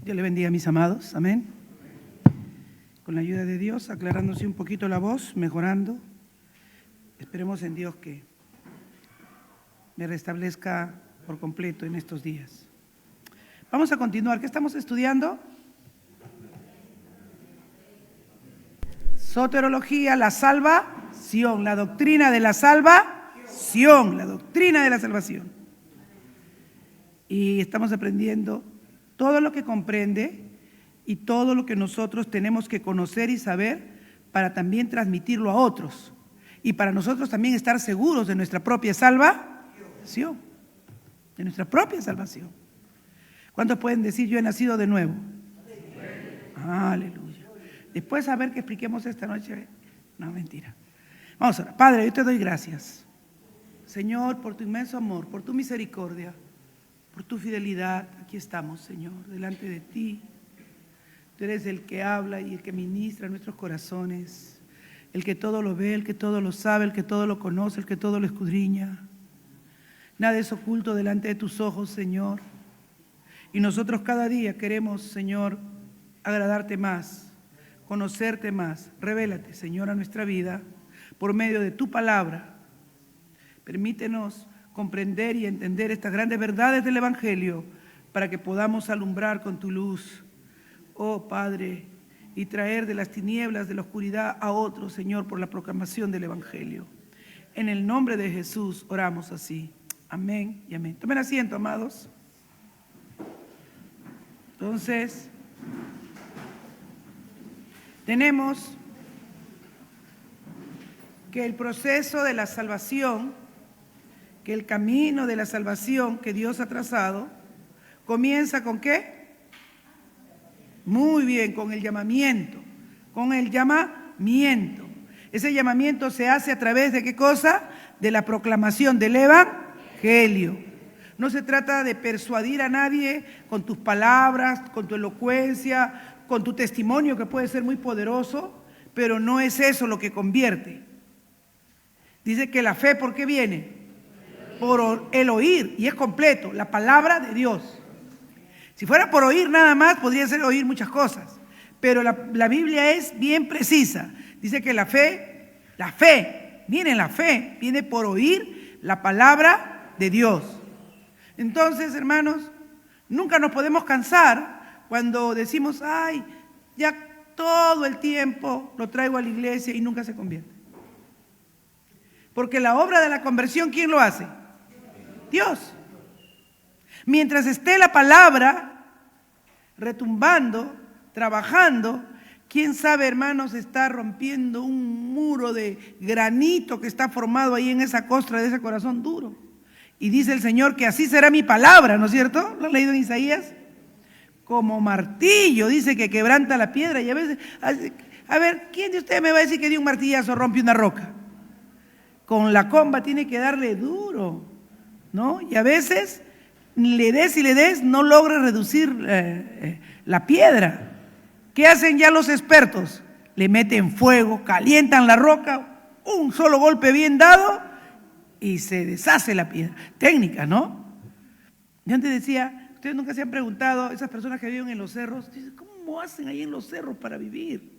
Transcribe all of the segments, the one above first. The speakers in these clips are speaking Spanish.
Dios le bendiga, mis amados. Amén. Con la ayuda de Dios, aclarándose un poquito la voz, mejorando. Esperemos en Dios que me restablezca por completo en estos días. Vamos a continuar. ¿Qué estamos estudiando? Soterología, la salvación, la doctrina de la salvación, la doctrina de la salvación. Y estamos aprendiendo todo lo que comprende y todo lo que nosotros tenemos que conocer y saber para también transmitirlo a otros y para nosotros también estar seguros de nuestra propia salvación, de nuestra propia salvación. ¿Cuántos pueden decir yo he nacido de nuevo? Aleluya. Después a ver que expliquemos esta noche. No, mentira. Vamos a orar. Padre, yo te doy gracias, Señor, por tu inmenso amor, por tu misericordia, por tu fidelidad. Aquí estamos, Señor, delante de ti. Tú eres el que habla y el que ministra nuestros corazones, el que todo lo ve, el que todo lo sabe, el que todo lo conoce, el que todo lo escudriña. Nada es oculto delante de tus ojos, Señor. Y nosotros cada día queremos, Señor, agradarte más, conocerte más. Revélate, Señor, a nuestra vida por medio de tu palabra. Permítenos comprender y entender estas grandes verdades del Evangelio para que podamos alumbrar con tu luz, oh Padre, y traer de las tinieblas, de la oscuridad a otros, Señor, por la proclamación del Evangelio. En el nombre de Jesús oramos así. Amén y amén. Tomen asiento, amados. Entonces, tenemos que el proceso de la salvación, que el camino de la salvación que Dios ha trazado, comienza ¿con qué? Muy bien, con el llamamiento, con el llamamiento. Ese llamamiento se hace a través de ¿qué cosa? De la proclamación del Evangelio. No se trata de persuadir a nadie con tus palabras, con tu elocuencia, con tu testimonio que puede ser muy poderoso, pero no es eso lo que convierte. Dice que la fe, ¿por qué viene? Por el oír, y es completo, la palabra de Dios. Si fuera por oír nada más, podría ser oír muchas cosas, pero la Biblia es bien precisa. Dice que la fe, miren, la fe viene por oír la palabra de Dios. Entonces, hermanos, nunca nos podemos cansar cuando decimos, ay, ya todo el tiempo lo traigo a la iglesia y nunca se convierte. Porque la obra de la conversión, ¿quién lo hace? Dios. Mientras esté la palabra retumbando, trabajando, quién sabe, hermanos, está rompiendo un muro de granito que está formado ahí en esa costra de ese corazón duro. Y dice el Señor que así será mi palabra, ¿no es cierto? ¿Lo han leído en Isaías? Como martillo, dice que quebranta la piedra. Y a veces, a ver, ¿quién de ustedes me va a decir que de un martillazo rompe una roca? Con la comba tiene que darle duro, ¿no? Y a veces le des y le des, no logra reducir la piedra. ¿Qué hacen ya los expertos? Le meten fuego, calientan la roca, un solo golpe bien dado y se deshace la piedra. Técnica, ¿no? Yo antes decía, ustedes nunca se han preguntado, esas personas que viven en los cerros, ¿cómo hacen ahí en los cerros para vivir?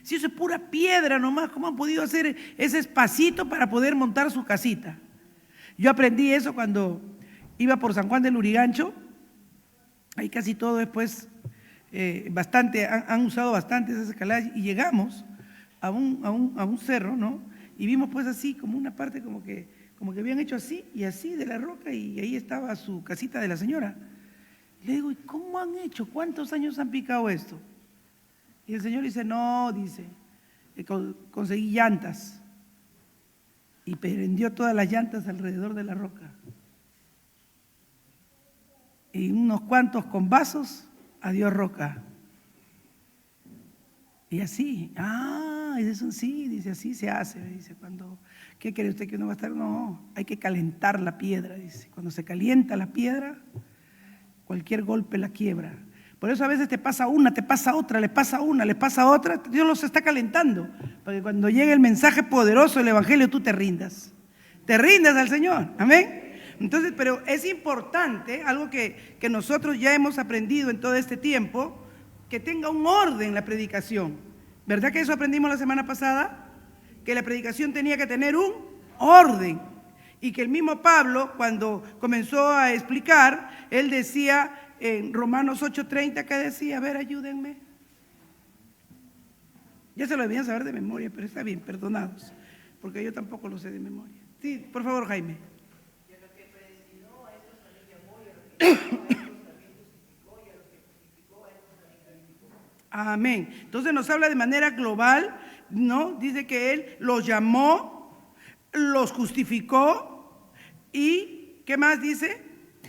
Si eso es pura piedra nomás, ¿cómo han podido hacer ese espacito para poder montar su casita? Yo aprendí eso cuando iba por San Juan del Lurigancho. Ahí casi todo después, bastante, han usado bastante esas escaladas y llegamos a un cerro, ¿no? Y vimos pues así como una parte como que habían hecho así y así de la roca y ahí estaba su casita de la señora. Le digo, ¿y cómo han hecho? ¿Cuántos años han picado esto? Y el Señor dice, no, dice, conseguí llantas y prendió todas las llantas alrededor de la roca. Y unos cuantos con vasos, adiós roca. Y así, dice, sí, dice, así se hace, dice, cuando, ¿qué cree usted que uno va a estar? No, hay que calentar la piedra, dice, cuando se calienta la piedra, cualquier golpe la quiebra. Por eso a veces te pasa una, te pasa otra, le pasa una, le pasa otra, Dios los está calentando, para que cuando llegue el mensaje poderoso del Evangelio tú te rindas al Señor, amén. Entonces, pero es importante, algo que nosotros ya hemos aprendido en todo este tiempo, que tenga un orden la predicación. ¿Verdad que eso aprendimos la semana pasada? Que la predicación tenía que tener un orden. Y que el mismo Pablo, cuando comenzó a explicar, él decía en Romanos 8:30, ¿qué decía? A ver, ayúdenme. Ya se lo debían saber de memoria, pero está bien, perdonados, porque yo tampoco lo sé de memoria. Sí, por favor, Jaime. Amén. Entonces nos habla de manera global, ¿no? Dice que Él los llamó, los justificó y, ¿qué más dice?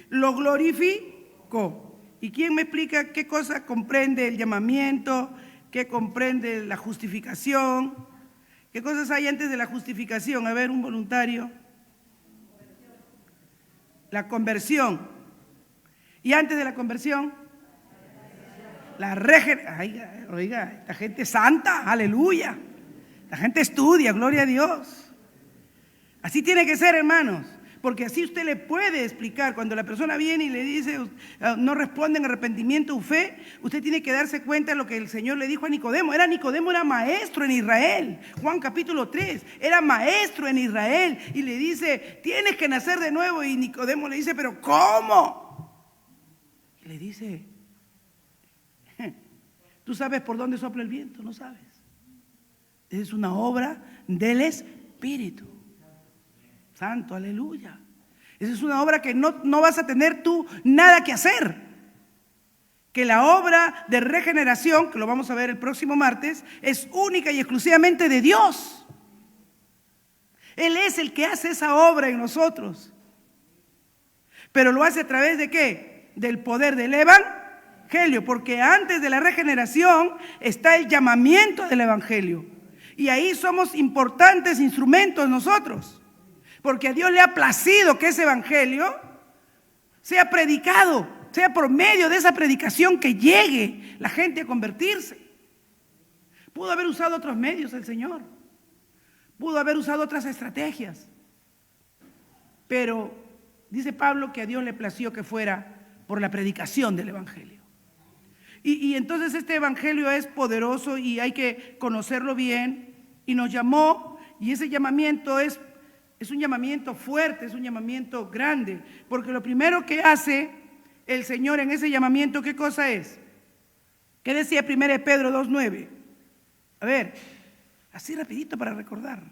Lo glorificó. ¿Y quién me explica qué cosa comprende el llamamiento? ¿Qué comprende la justificación? ¿Qué cosas hay antes de la justificación? A ver, un voluntario. La conversión. ¿Y antes de la conversión? La regeneración. Oiga, esta gente es santa, aleluya. La gente estudia, gloria a Dios. Así tiene que ser, hermanos. Porque así usted le puede explicar. Cuando la persona viene y le dice, no responde en arrepentimiento o fe, usted tiene que darse cuenta de lo que el Señor le dijo a Nicodemo. Nicodemo era maestro en Israel. Juan capítulo 3, era maestro en Israel. Y le dice, tienes que nacer de nuevo. Y Nicodemo le dice, ¿pero cómo? Y le dice, ¿tú sabes por dónde sopla el viento? No sabes. Es una obra del Espíritu Santo, aleluya. Esa es una obra que no vas a tener tú nada que hacer. Que la obra de regeneración, que lo vamos a ver el próximo martes, es única y exclusivamente de Dios. Él es el que hace esa obra en nosotros. Pero lo hace a través de ¿qué? Del poder del Evangelio. Porque antes de la regeneración está el llamamiento del Evangelio. Y ahí somos importantes instrumentos nosotros. Porque a Dios le ha placido que ese evangelio sea predicado, sea por medio de esa predicación que llegue la gente a convertirse. Pudo haber usado otros medios el Señor, pudo haber usado otras estrategias, pero dice Pablo que a Dios le plació que fuera por la predicación del evangelio. Y entonces este evangelio es poderoso y hay que conocerlo bien, y nos llamó, y ese llamamiento es un llamamiento fuerte, es un llamamiento grande, porque lo primero que hace el Señor en ese llamamiento, ¿qué cosa es? ¿Qué decía 1 Pedro 2:9? A ver, así rapidito para recordar.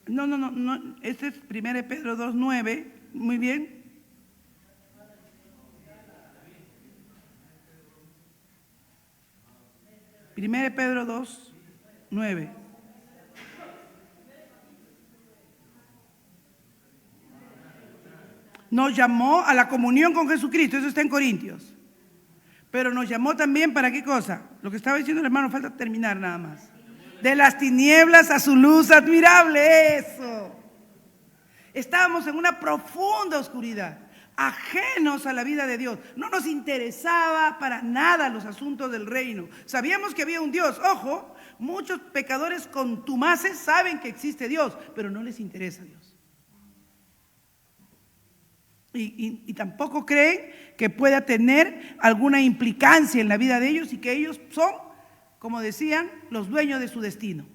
No, este es 1 Pedro 2:9, muy bien. Primera Pedro 2:9. Nos llamó a la comunión con Jesucristo, eso está en Corintios. Pero nos llamó también ¿para qué cosa? Lo que estaba diciendo el hermano, falta terminar nada más. De las tinieblas a su luz admirable, eso. Estábamos en una profunda oscuridad, ajenos a la vida de Dios. No nos interesaba para nada los asuntos del reino. Sabíamos que había un Dios. Ojo, muchos pecadores contumaces saben que existe Dios, pero no les interesa Dios. Y tampoco creen que pueda tener alguna implicancia en la vida de ellos y que ellos son, como decían, los dueños de su destino.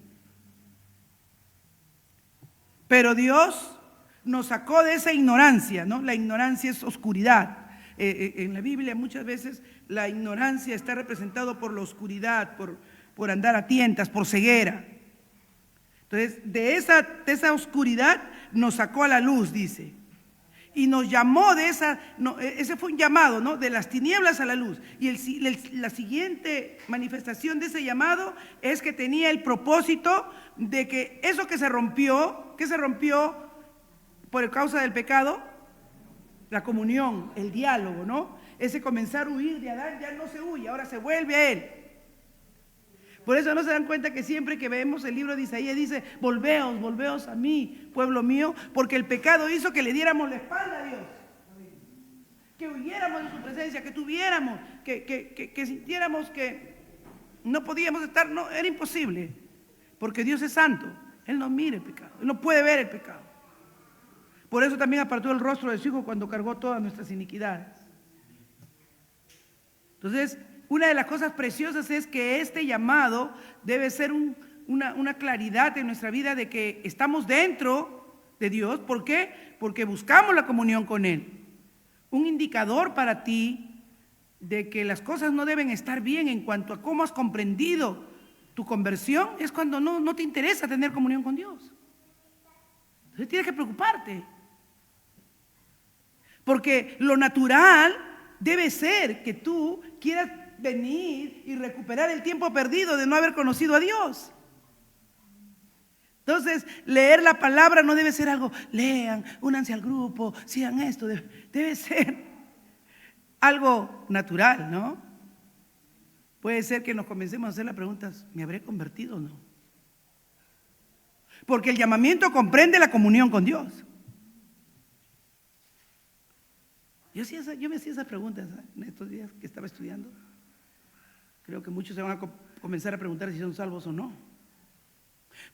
Pero Dios nos sacó de esa ignorancia, ¿no? La ignorancia es oscuridad. En la Biblia muchas veces la ignorancia está representado por la oscuridad, por andar a tientas, por ceguera. Entonces, de esa oscuridad nos sacó a la luz, dice. Y nos llamó de esa, no, ese fue un llamado, ¿no? De las tinieblas a la luz. Y la siguiente manifestación de ese llamado es que tenía el propósito de que eso que se rompió por causa del pecado, la comunión, el diálogo, ¿no? Ese comenzar a huir de Adán, ya no se huye, ahora se vuelve a él. Por eso no se dan cuenta que siempre que vemos el libro de Isaías dice, volveos a mí, pueblo mío, porque el pecado hizo que le diéramos la espalda a Dios. Que huyéramos de su presencia, que tuviéramos, que sintiéramos que no podíamos estar, no, era imposible, porque Dios es santo. Él no mira el pecado, Él no puede ver el pecado. Por eso también apartó el rostro de su Hijo cuando cargó todas nuestras iniquidades. Entonces, una de las cosas preciosas es que este llamado debe ser una claridad en nuestra vida de que estamos dentro de Dios. ¿Por qué? Porque buscamos la comunión con Él. Un indicador para ti de que las cosas no deben estar bien en cuanto a cómo has comprendido tu conversión es cuando no te interesa tener comunión con Dios. Entonces tienes que preocuparte. Porque lo natural debe ser que tú quieras venir y recuperar el tiempo perdido de no haber conocido a Dios. Entonces, leer la palabra no debe ser algo, lean, únanse al grupo, sigan esto. Debe ser algo natural, ¿no? Puede ser que nos comencemos a hacer las preguntas, ¿me habré convertido o no? Porque el llamamiento comprende la comunión con Dios. Yo me hacía esas preguntas en estos días que estaba estudiando. Creo que muchos se van a comenzar a preguntar si son salvos o no.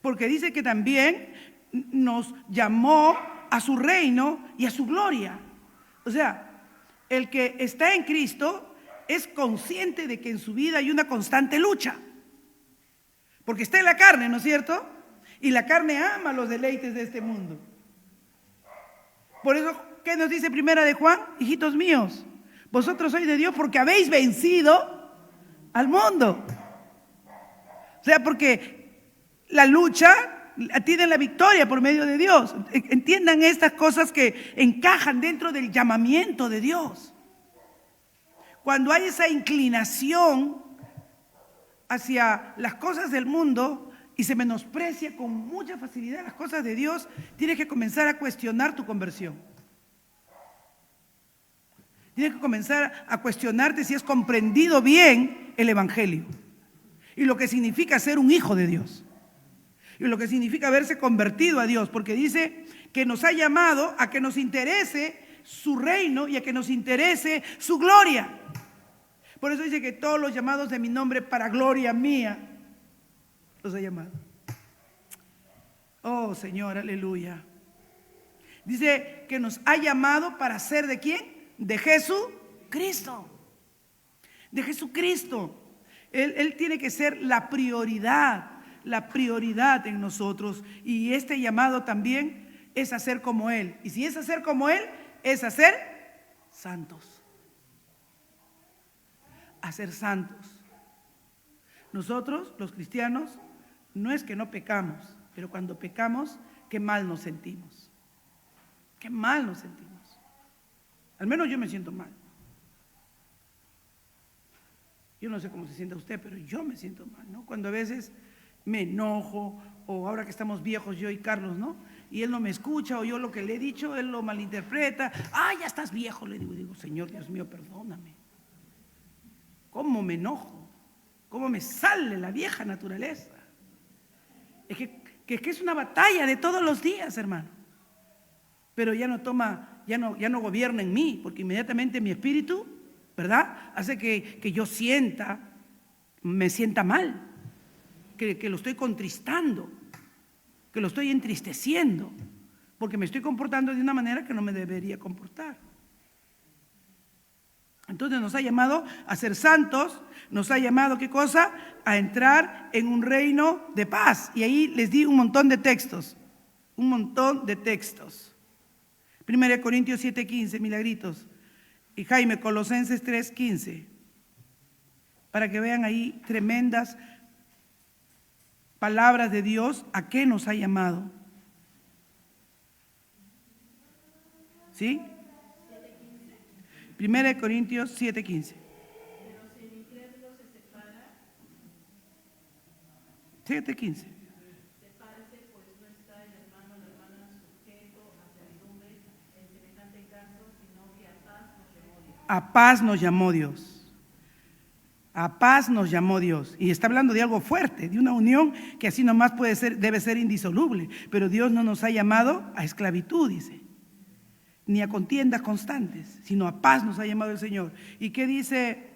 Porque dice que también nos llamó a su reino y a su gloria. O sea, el que está en Cristo es consciente de que en su vida hay una constante lucha. Porque está en la carne, ¿no es cierto? Y la carne ama los deleites de este mundo. Por eso, ¿qué nos dice Primera de Juan? Hijitos míos, vosotros sois de Dios porque habéis vencido al mundo. O sea, porque la lucha tienen la victoria por medio de Dios. Entiendan estas cosas que encajan dentro del llamamiento de Dios. Cuando hay esa inclinación hacia las cosas del mundo y se menosprecia con mucha facilidad las cosas de Dios, tienes que comenzar a cuestionar tu conversión. Tienes que comenzar a cuestionarte si has comprendido bien el Evangelio y lo que significa ser un hijo de Dios y lo que significa haberse convertido a Dios, porque dice que nos ha llamado a que nos interese su reino y a que nos interese su gloria. Por eso dice que todos los llamados de mi nombre para gloria mía los ha llamado. Oh Señor, aleluya. Dice que nos ha llamado para ser ¿de quién? De Jesucristo. De Jesucristo. Él tiene que ser la prioridad en nosotros. Y este llamado también es a ser como Él. Y si es a ser como Él, es a ser santos. A ser santos. Nosotros, los cristianos, no es que no pecamos, pero cuando pecamos, qué mal nos sentimos. Qué mal nos sentimos. Al menos yo me siento mal. Yo no sé cómo se sienta usted, pero yo me siento mal, ¿no? Cuando a veces me enojo, o ahora que estamos viejos, yo y Carlos, ¿no? Y él no me escucha, o yo lo que le he dicho, él lo malinterpreta. ¡Ah, ya estás viejo! Le digo, Señor, Dios mío, perdóname. ¿Cómo me enojo? ¿Cómo me sale la vieja naturaleza? Es que es una batalla de todos los días, hermano. Pero ya no gobierna en mí, porque inmediatamente mi espíritu, ¿verdad?, hace que yo me sienta mal, que lo estoy contristando, que lo estoy entristeciendo, porque me estoy comportando de una manera que no me debería comportar. Entonces nos ha llamado a ser santos, nos ha llamado, ¿qué cosa? A entrar en un reino de paz. Y ahí les di un montón de textos. 1 Corintios 7:15, milagritos. Y Jaime, Colosenses 3:15. Para que vean ahí tremendas palabras de Dios, ¿a qué nos ha llamado? ¿Sí? 1 Corintios 7:15. Pero si el incrédulo se separa, 7:15. sepárese, pues no está el hermano o la hermana sujeto a servidumbre en semejante caso, sino que a paz nos llamó Dios. A paz nos llamó Dios. A paz nos llamó Dios. Y está hablando de algo fuerte, de una unión que así nomás debe ser indisoluble. Pero Dios no nos ha llamado a esclavitud, dice, ni a contiendas constantes, sino a paz nos ha llamado el Señor. ¿Y qué dice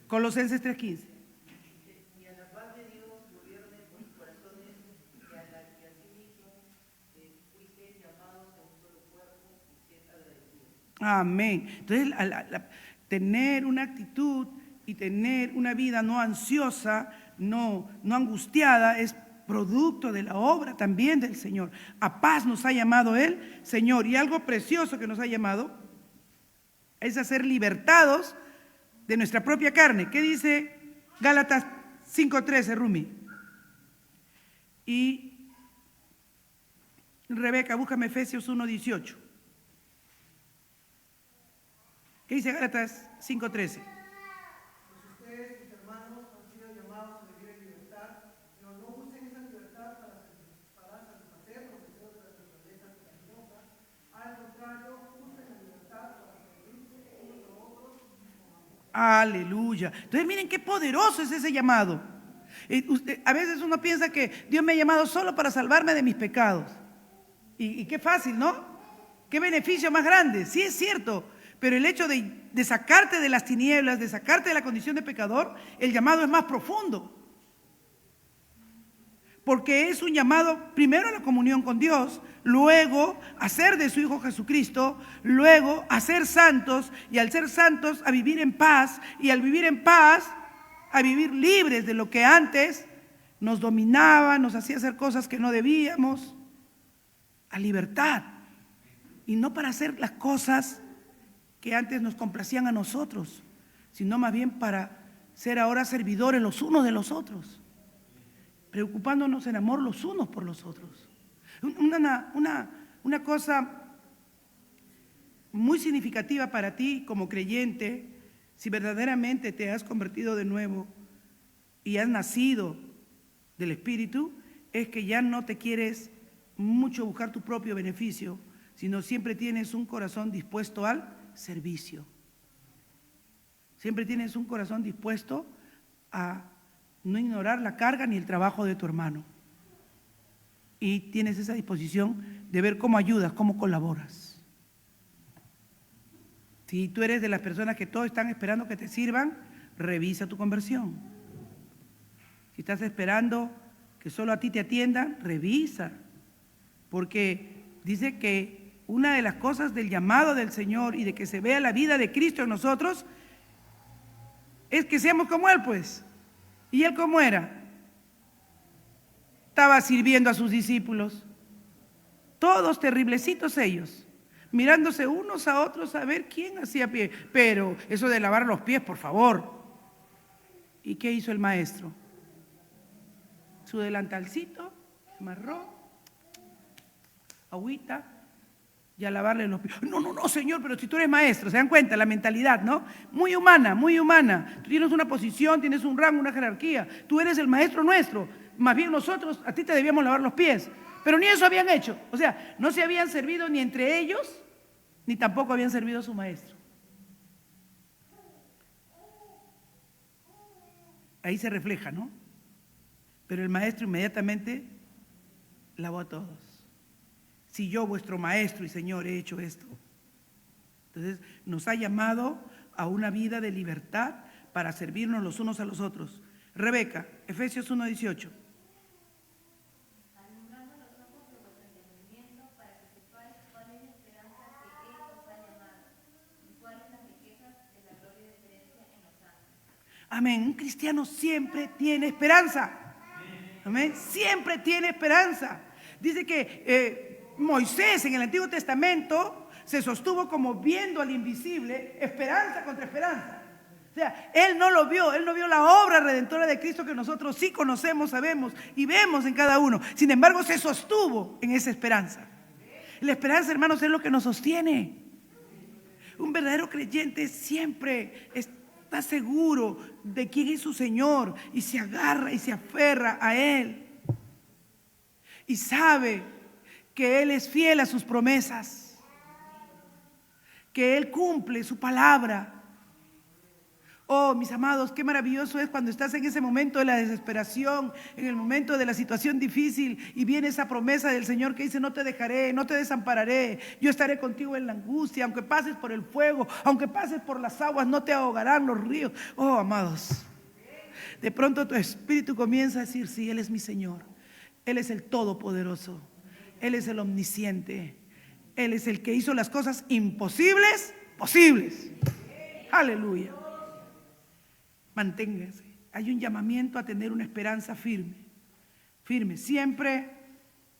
Colosenses 3:15? Amén. Entonces, tener una actitud y tener una vida no ansiosa, no angustiada, es producto de la obra también del Señor. A paz nos ha llamado el Señor. Y algo precioso que nos ha llamado es a ser libertados de nuestra propia carne. ¿Qué dice Gálatas 5:13, Rumi? Y Rebeca, búscame Efesios 1:18. ¿Qué dice Gálatas 5:13? Aleluya. Entonces miren qué poderoso es ese llamado. A veces uno piensa que Dios me ha llamado solo para salvarme de mis pecados. Y qué fácil, ¿no? Qué beneficio más grande. Sí es cierto, pero el hecho de sacarte de las tinieblas, de sacarte de la condición de pecador, el llamado es más profundo. Porque es un llamado primero a la comunión con Dios, luego a ser de su Hijo Jesucristo, luego a ser santos, y al ser santos a vivir en paz, y al vivir en paz a vivir libres de lo que antes nos dominaba, nos hacía hacer cosas que no debíamos, a libertad, y no para hacer las cosas que antes nos complacían a nosotros, sino más bien para ser ahora servidores los unos de los otros, preocupándonos en amor los unos por los otros. Una cosa muy significativa para ti como creyente, si verdaderamente te has convertido de nuevo y has nacido del Espíritu, es que ya no te quieres mucho buscar tu propio beneficio, sino siempre tienes un corazón dispuesto al servicio. Siempre tienes un corazón dispuesto a no ignorar la carga ni el trabajo de tu hermano. Y tienes esa disposición de ver cómo ayudas, cómo colaboras. Si tú eres de las personas que todos están esperando que te sirvan, revisa tu conversión. Si estás esperando que solo a ti te atiendan, revisa. Porque dice que una de las cosas del llamado del Señor y de que se vea la vida de Cristo en nosotros es que seamos como Él, pues. ¿Y Él cómo era? Estaba sirviendo a sus discípulos, todos terriblecitos ellos, mirándose unos a otros a ver quién hacía pie. Pero eso de lavar los pies, por favor. ¿Y qué hizo el maestro? Su delantalcito, amarró, agüita, y a lavarle los pies. No, Señor, pero si tú eres maestro, ¿se dan cuenta? La mentalidad, ¿no? Muy humana, muy humana. Tú tienes una posición, tienes un rango, una jerarquía. Tú eres el maestro nuestro. Más bien nosotros, a ti te debíamos lavar los pies. Pero ni eso habían hecho. O sea, no se habían servido ni entre ellos, ni tampoco habían servido a su maestro. Ahí se refleja, ¿no? Pero el maestro inmediatamente lavó a todos. Si yo, vuestro maestro y Señor, he hecho esto. Entonces, nos ha llamado a una vida de libertad para servirnos los unos a los otros. Rebeca, Efesios 1:18. Alumbrando los ojos de vuestro entendimiento para que sepáis cuál es la esperanza que Él os ha llamado y cuáles las riquezas de la gloria y diferencia en los santos. Amén. Un cristiano siempre tiene esperanza. Amén. Siempre tiene esperanza. Dice que Moisés en el Antiguo Testamento se sostuvo como viendo al invisible, esperanza contra esperanza. O sea, él no lo vio, él no vio la obra redentora de Cristo que nosotros sí conocemos, sabemos y vemos en cada uno. Sin embargo, se sostuvo en esa esperanza. La esperanza, hermanos, es lo que nos sostiene. Un verdadero creyente siempre está seguro de quién es su Señor y se agarra y se aferra a Él. Y sabe que Él es fiel a sus promesas, que Él cumple su palabra. Oh, mis amados, qué maravilloso es cuando estás en ese momento de la desesperación, en el momento de la situación difícil y viene esa promesa del Señor que dice: no te dejaré, no te desampararé, yo estaré contigo en la angustia, aunque pases por el fuego, aunque pases por las aguas, no te ahogarán los ríos. Oh, amados, de pronto tu espíritu comienza a decir: sí, Él es mi Señor, Él es el Todopoderoso, Él es el omnisciente, Él es el que hizo las cosas imposibles posibles. Aleluya. Manténgase. Hay un llamamiento a tener una esperanza firme. Firme. Siempre,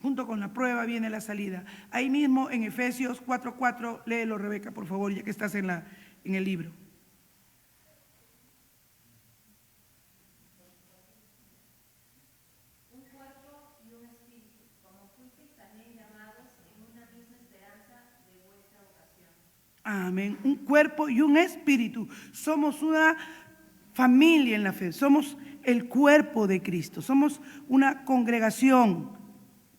junto con la prueba, viene la salida. Ahí mismo en Efesios 4:4, léelo, Rebeca, por favor, ya que estás en el libro. Un cuerpo y un espíritu, como fuisteis también llamados en una misma esperanza de vuestra vocación. Amén. Un cuerpo y un espíritu. Somos una familia en la fe. Somos el cuerpo de Cristo. Somos una congregación.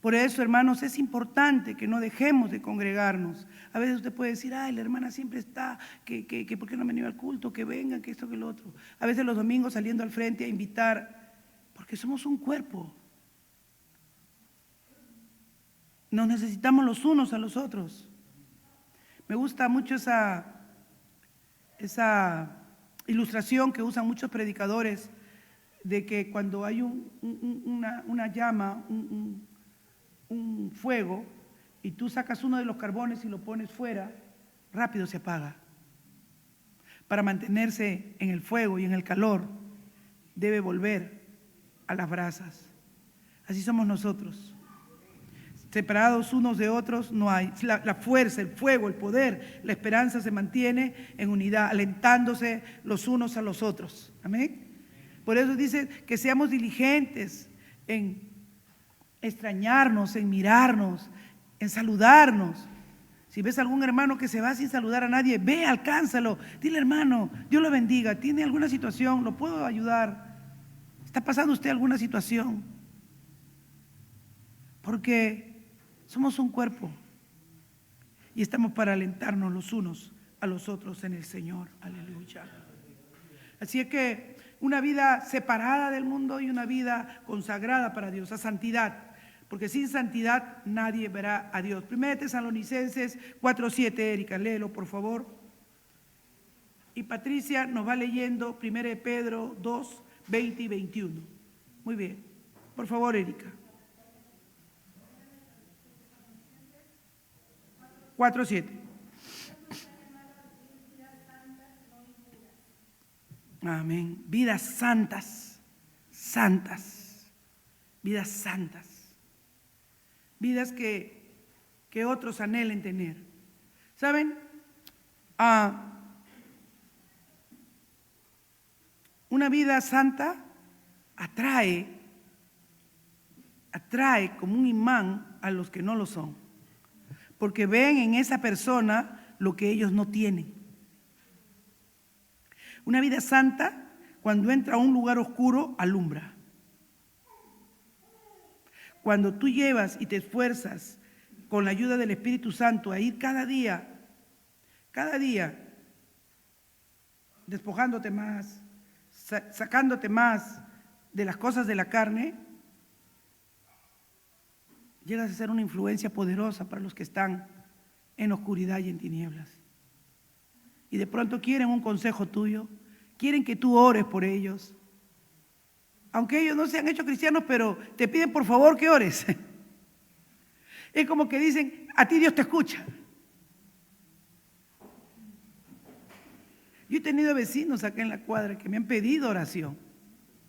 Por eso, hermanos, es importante que no dejemos de congregarnos. A veces usted puede decir, ay, la hermana siempre está, que ¿por qué no han venido al culto? Que vengan, que esto, que lo otro. A veces los domingos saliendo al frente a invitar, porque somos un cuerpo. Nos necesitamos los unos a los otros. Me gusta mucho esa ilustración que usan muchos predicadores de que cuando hay una llama, un fuego, y tú sacas uno de los carbones y lo pones fuera, rápido se apaga. Para mantenerse en el fuego y en el calor, debe volver a las brasas. Así somos nosotros. Separados unos de otros no hay. La fuerza, el fuego, el poder, la esperanza se mantiene en unidad, alentándose los unos a los otros. Amén. Por eso dice que seamos diligentes en extrañarnos, en mirarnos, en saludarnos. Si ves a algún hermano que se va sin saludar a nadie, ve, alcánzalo. Dile, hermano, Dios lo bendiga. ¿Tiene alguna situación? ¿Lo puedo ayudar? ¿Está pasando usted alguna situación? Porque somos un cuerpo y estamos para alentarnos los unos a los otros en el Señor. Aleluya. Así es que una vida separada del mundo y una vida consagrada para Dios, a santidad. Porque sin santidad nadie verá a Dios. 1 Tesalonicenses 4:7, Erika, léelo por favor. Y Patricia nos va leyendo 1 Pedro 2:20 y 21. Muy bien. Por favor, Erika. 4:7. Amén. Vidas santas, santas, vidas santas. Vidas que otros anhelen tener. ¿Saben? Una vida santa atrae como un imán a los que no lo son. Porque ven en esa persona lo que ellos no tienen. Una vida santa, cuando entra a un lugar oscuro, alumbra. Cuando tú llevas y te esfuerzas con la ayuda del Espíritu Santo a ir cada día, despojándote más, sacándote más de las cosas de la carne, llegas a ser una influencia poderosa para los que están en oscuridad y en tinieblas. Y de pronto quieren un consejo tuyo, quieren que tú ores por ellos. Aunque ellos no se han hecho cristianos, pero te piden por favor que ores. Es como que dicen, a ti Dios te escucha. Yo he tenido vecinos acá en la cuadra que me han pedido oración.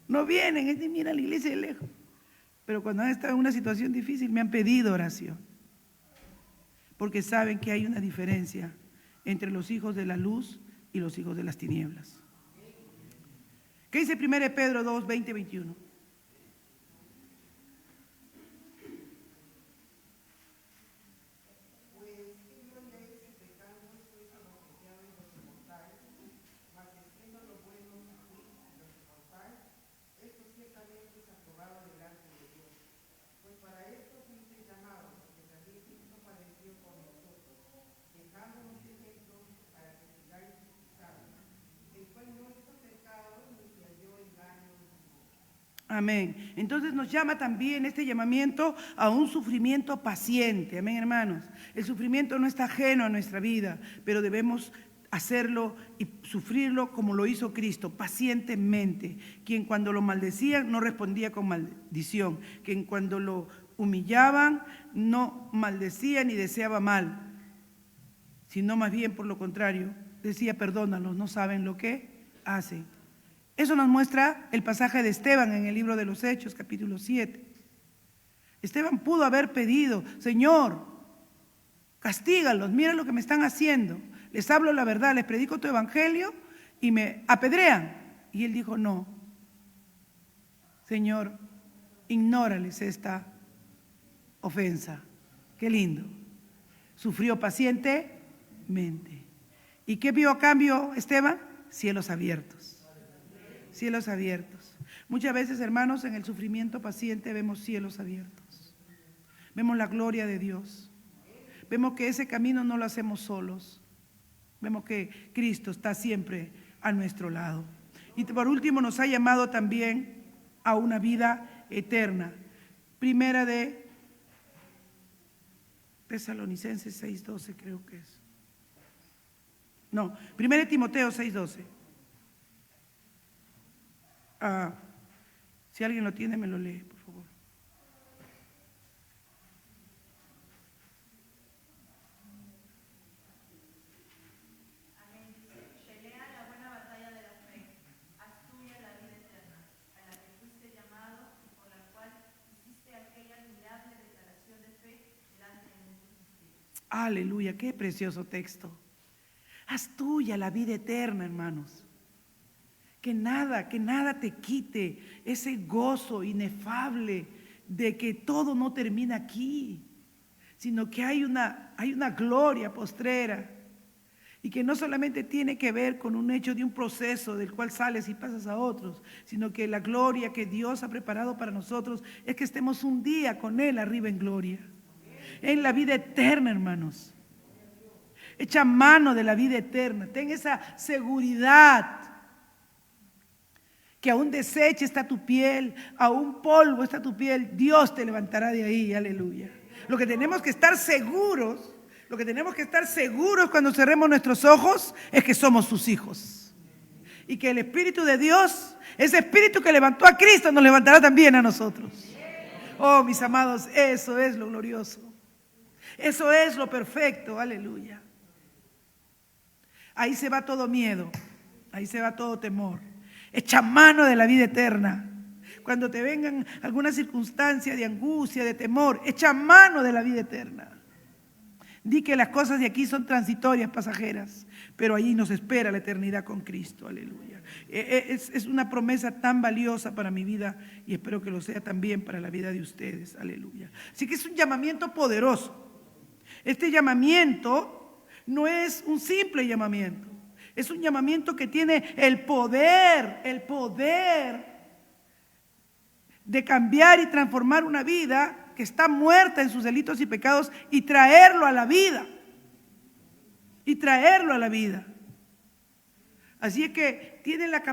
No vienen, es de mira a la iglesia de lejos. Pero cuando han estado en una situación difícil me han pedido oración. Porque saben que hay una diferencia entre los hijos de la luz y los hijos de las tinieblas. ¿Qué dice 1 Pedro 2, 20, 21? Amén. Entonces nos llama también este llamamiento a un sufrimiento paciente. Amén, hermanos. El sufrimiento no está ajeno a nuestra vida, pero debemos hacerlo y sufrirlo como lo hizo Cristo, pacientemente. Quien cuando lo maldecían no respondía con maldición. Quien cuando lo humillaban no maldecía ni deseaba mal, sino más bien por lo contrario, decía, perdónalos, no saben lo que hacen. Eso nos muestra el pasaje de Esteban en el libro de los Hechos, capítulo 7. Esteban pudo haber pedido, Señor, castígalos, mira lo que me están haciendo. Les hablo la verdad, les predico tu evangelio y me apedrean. Y él dijo, no, Señor, ignórales esta ofensa. Qué lindo. Sufrió pacientemente. ¿Y qué vio a cambio Esteban? Cielos abiertos. Cielos abiertos. Muchas veces, hermanos, en el sufrimiento paciente vemos cielos abiertos. Vemos la gloria de Dios. Vemos que ese camino no lo hacemos solos. Vemos que Cristo está siempre a nuestro lado. Y por último nos ha llamado también a una vida eterna. Primera de Tesalonicenses 6:12 creo que es. No, primera de Timoteo 6:12. Si alguien lo tiene, me lo lee, por favor. Amén. Pelea la buena batalla de la fe. Haz tuya la vida eterna, a la que fuiste llamado y por la cual hiciste aquella admirable declaración de fe delante de muchos testigos. Aleluya, qué precioso texto. Haz tuya la vida eterna, hermanos. Que nada te quite ese gozo inefable de que todo no termina aquí, sino que hay una gloria postrera. Y que no solamente tiene que ver con un hecho de un proceso del cual sales y pasas a otros, sino que la gloria que Dios ha preparado para nosotros es que estemos un día con Él arriba en gloria. En la vida eterna, hermanos. Echa mano de la vida eterna. Ten esa seguridad que aún deshecha está tu piel, aún polvo está tu piel, Dios te levantará de ahí, aleluya. Lo que tenemos que estar seguros cuando cerremos nuestros ojos es que somos sus hijos. Y que el Espíritu de Dios, ese Espíritu que levantó a Cristo, nos levantará también a nosotros. Oh, mis amados, eso es lo glorioso. Eso es lo perfecto, aleluya. Ahí se va todo miedo, ahí se va todo temor. Echa mano de la vida eterna. Cuando te vengan alguna circunstancia de angustia, de temor, echa mano de la vida eterna. Di que las cosas de aquí son transitorias, pasajeras, pero allí nos espera la eternidad con Cristo, aleluya. Es una promesa tan valiosa para mi vida y espero que lo sea también para la vida de ustedes, aleluya. Así que es un llamamiento poderoso. Este llamamiento no es un simple llamamiento. Es un llamamiento que tiene el poder de cambiar y transformar una vida que está muerta en sus delitos y pecados y traerlo a la vida. Y traerlo a la vida. Así es que tiene esa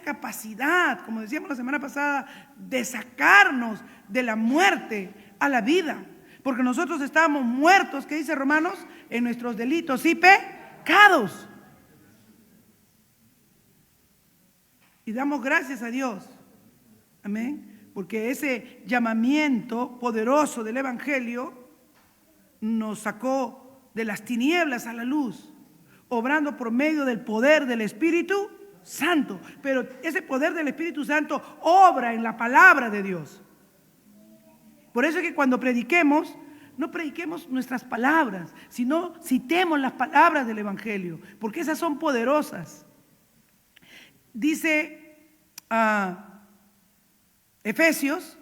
capacidad, como decíamos la semana pasada, de sacarnos de la muerte a la vida. Porque nosotros estábamos muertos, ¿qué dice Romanos? En nuestros delitos y pecados. Y damos gracias a Dios. Amén. Porque ese llamamiento poderoso del Evangelio nos sacó de las tinieblas a la luz, obrando por medio del poder del Espíritu Santo. Pero ese poder del Espíritu Santo obra en la palabra de Dios. Por eso es que cuando prediquemos, no prediquemos nuestras palabras, sino citemos las palabras del Evangelio, porque esas son poderosas. Dice Efesios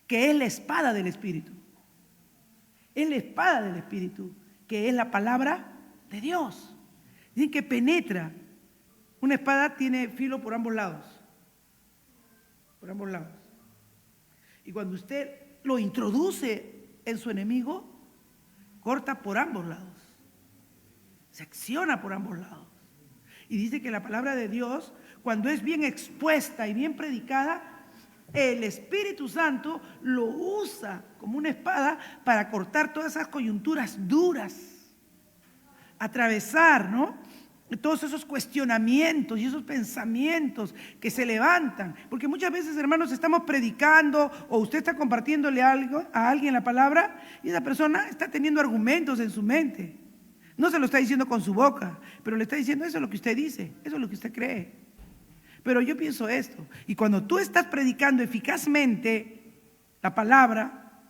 que es la espada del Espíritu. Es la espada del Espíritu, que es la palabra de Dios. Dice que penetra. Una espada tiene filo por ambos lados. Por ambos lados. Y cuando usted lo introduce en su enemigo, corta por ambos lados, secciona por ambos lados. Y dice que la palabra de Dios, cuando es bien expuesta y bien predicada, el Espíritu Santo lo usa como una espada para cortar todas esas coyunturas duras, atravesar, ¿no?, todos esos cuestionamientos y esos pensamientos que se levantan. Porque muchas veces, hermanos, estamos predicando o usted está compartiéndole algo a alguien la palabra y esa persona está teniendo argumentos en su mente. No se lo está diciendo con su boca, pero le está diciendo eso es lo que usted dice, eso es lo que usted cree. Pero yo pienso esto, y cuando tú estás predicando eficazmente la palabra,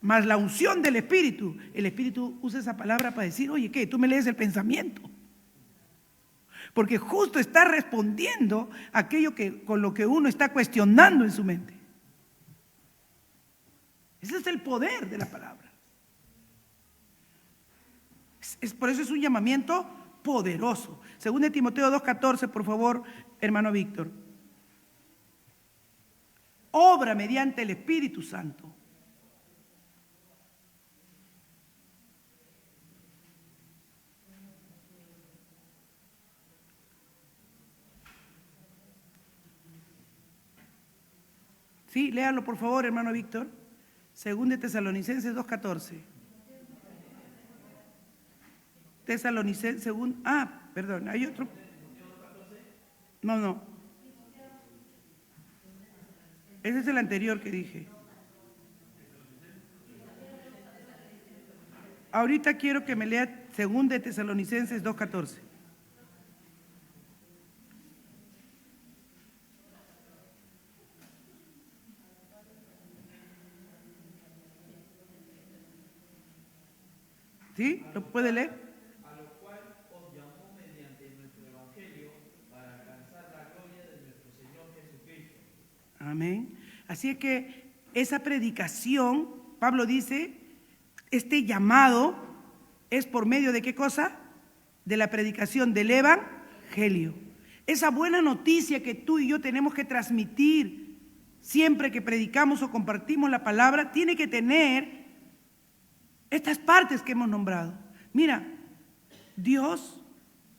más la unción del Espíritu, el Espíritu usa esa palabra para decir, oye, ¿qué? Tú me lees el pensamiento. Porque justo está respondiendo aquello con lo que uno está cuestionando en su mente. Ese es el poder de la palabra. Por eso es un llamamiento poderoso. Según de Timoteo 2:14, por favor, hermano Víctor. Obra mediante el Espíritu Santo. Sí, léalo por favor, hermano Víctor. Según de Tesalonicenses 2:14. Tesalonicenses, según, perdón, hay otro. No. Ese es el anterior que dije. Ahorita quiero que me lea según de Tesalonicenses 2:14. ¿Sí? ¿Lo puede leer? A lo cual os llamó mediante nuestro evangelio para alcanzar la gloria de nuestro Señor Jesucristo. Amén. Así es que esa predicación, Pablo dice, este llamado es por medio de ¿qué cosa? De la predicación del evangelio. Esa buena noticia que tú y yo tenemos que transmitir siempre que predicamos o compartimos la palabra, tiene que tener estas partes que hemos nombrado. Mira, Dios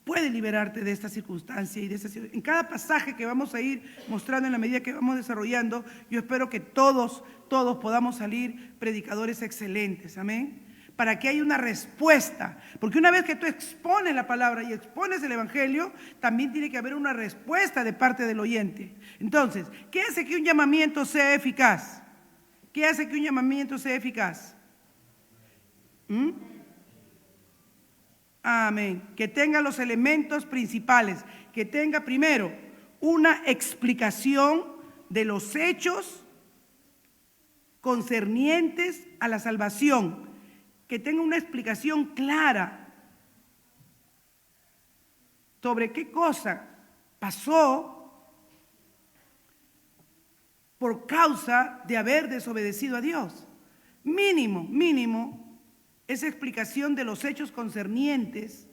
puede liberarte de esta circunstancia y de esta situación. En cada pasaje que vamos a ir mostrando en la medida que vamos desarrollando, yo espero que todos podamos salir predicadores excelentes, amén, para que haya una respuesta, porque una vez que tú expones la palabra y expones el evangelio, también tiene que haber una respuesta de parte del oyente. Entonces, ¿qué hace que un llamamiento sea eficaz? ¿Qué hace que un llamamiento sea eficaz? Amén. Que tenga los elementos principales, que tenga primero una explicación de los hechos concernientes a la salvación, que tenga una explicación clara sobre qué cosa pasó por causa de haber desobedecido a Dios. Mínimo, esa explicación de los hechos concernientes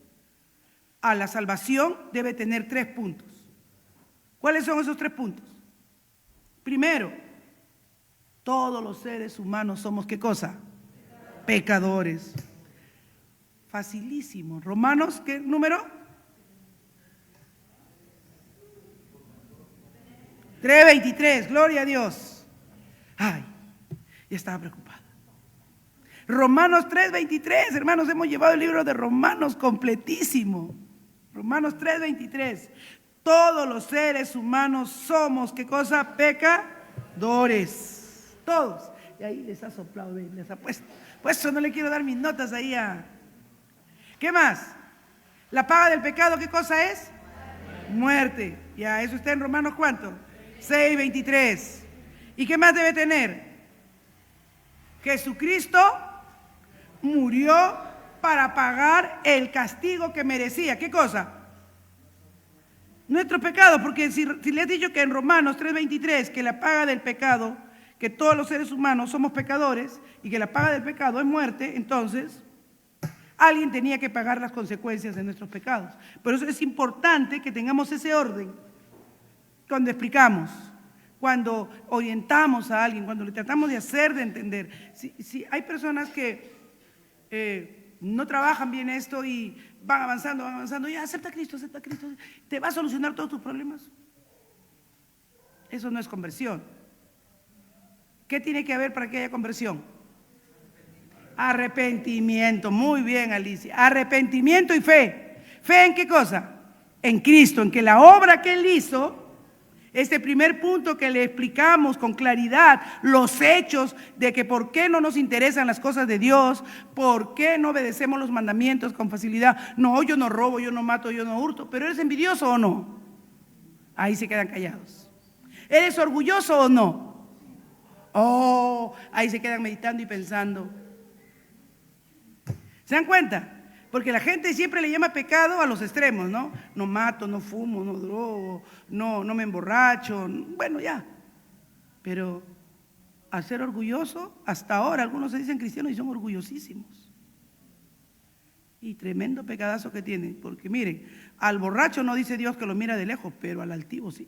a la salvación debe tener 3 puntos. ¿Cuáles son esos 3 puntos? Primero, todos los seres humanos somos ¿qué cosa? Pecadores. Facilísimo. Romanos, ¿qué número? 3:23, gloria a Dios. Ay, ya estaba preocupado. Romanos 3:23, hermanos, hemos llevado el libro de Romanos completísimo. Romanos 3:23. Todos los seres humanos somos, ¿qué cosa? Pecadores. Todos. Y ahí les ha soplado, les ha puesto. Por eso no le quiero dar mis notas ahí a... ¿Qué más? La paga del pecado, ¿qué cosa es? Muerte. Ya, eso está en Romanos, ¿cuánto? 6:23. ¿Y qué más debe tener? Jesucristo murió para pagar el castigo que merecía. ¿Qué cosa? Nuestro pecado, porque si le has dicho que en Romanos 3:23 que la paga del pecado, que todos los seres humanos somos pecadores y que la paga del pecado es muerte, entonces alguien tenía que pagar las consecuencias de nuestros pecados. Por eso es importante que tengamos ese orden cuando explicamos, cuando orientamos a alguien, cuando le tratamos de hacer de entender. Si hay personas que no trabajan bien esto y van avanzando, ya acepta a Cristo, te va a solucionar todos tus problemas. Eso no es conversión. ¿Qué tiene que haber para que haya conversión? Arrepentimiento. Muy bien, Alicia. Arrepentimiento y fe. ¿Fe en qué cosa? En Cristo, en que la obra que Él hizo Este primer punto que le explicamos con claridad, los hechos de que por qué no nos interesan las cosas de Dios, por qué no obedecemos los mandamientos con facilidad. No, yo no robo, yo no mato, yo no hurto, pero ¿eres envidioso o no? Ahí se quedan callados. ¿Eres orgulloso o no? Oh, ahí se quedan meditando y pensando. ¿Se dan cuenta? Porque la gente siempre le llama pecado a los extremos, ¿no? No mato, no fumo, no drogo, no me emborracho, bueno, ya. Pero a ser orgulloso, hasta ahora algunos se dicen cristianos y son orgullosísimos. Y tremendo pecadazo que tienen, porque miren, al borracho no dice Dios que lo mira de lejos, pero al altivo sí.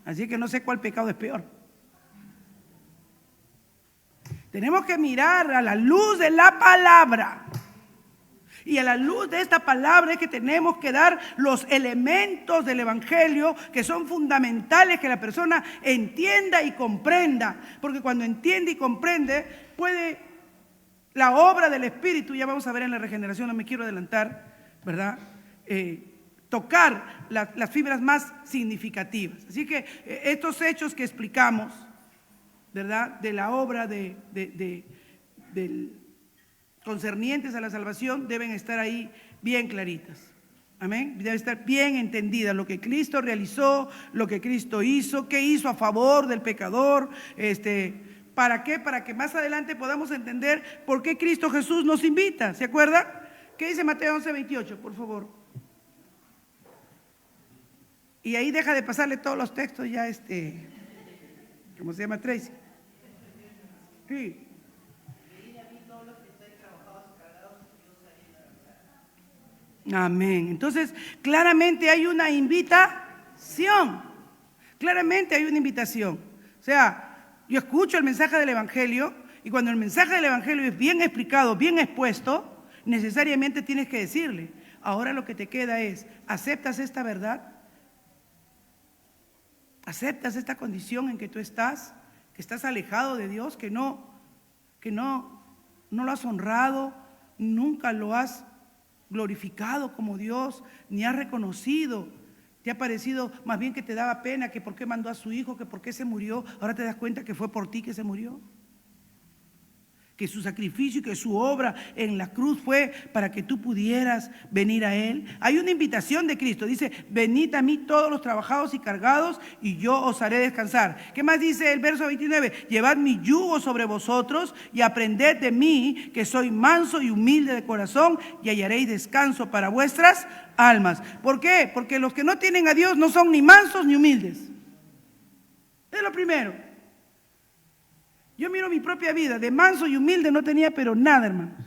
Así que no sé cuál pecado es peor. Tenemos que mirar a la luz de la palabra. Y a la luz de esta palabra es que tenemos que dar los elementos del evangelio que son fundamentales que la persona entienda y comprenda. Porque cuando entiende y comprende, puede la obra del Espíritu, ya vamos a ver en la regeneración, no me quiero adelantar, ¿verdad? Tocar las fibras más significativas. Así que estos hechos que explicamos, ¿verdad? De la obra del concernientes a la salvación deben estar ahí bien claritas. Amén. Debe estar bien entendida lo que Cristo realizó, lo que Cristo hizo, qué hizo a favor del pecador, ¿para qué? Para que más adelante podamos entender por qué Cristo Jesús nos invita. ¿Se acuerdan? ¿Qué dice Mateo 11:28, por favor? Y ahí deja de pasarle todos los textos ya ¿cómo se llama? Tracy. Sí. Amén. Entonces, claramente hay una invitación. Claramente hay una invitación. O sea, yo escucho el mensaje del Evangelio y cuando el mensaje del Evangelio es bien explicado, bien expuesto, necesariamente tienes que decirle, ahora lo que te queda es, ¿aceptas esta verdad? ¿Aceptas esta condición en que tú estás? Que estás alejado de Dios, que no lo has honrado, nunca lo has glorificado como Dios, ni has reconocido. Te ha parecido más bien que te daba pena, que por qué mandó a su hijo, que por qué se murió. Ahora te das cuenta que fue por ti que se murió. Que su sacrificio y que su obra en la cruz fue para que tú pudieras venir a Él. Hay una invitación de Cristo, dice, venid a mí todos los trabajados y cargados y yo os haré descansar. ¿Qué más dice el verso 29? Llevad mi yugo sobre vosotros y aprended de mí, que soy manso y humilde de corazón, y hallaréis descanso para vuestras almas. ¿Por qué? Porque los que no tienen a Dios no son ni mansos ni humildes. Es lo primero. Yo miro mi propia vida, de manso y humilde no tenía pero nada, hermanos.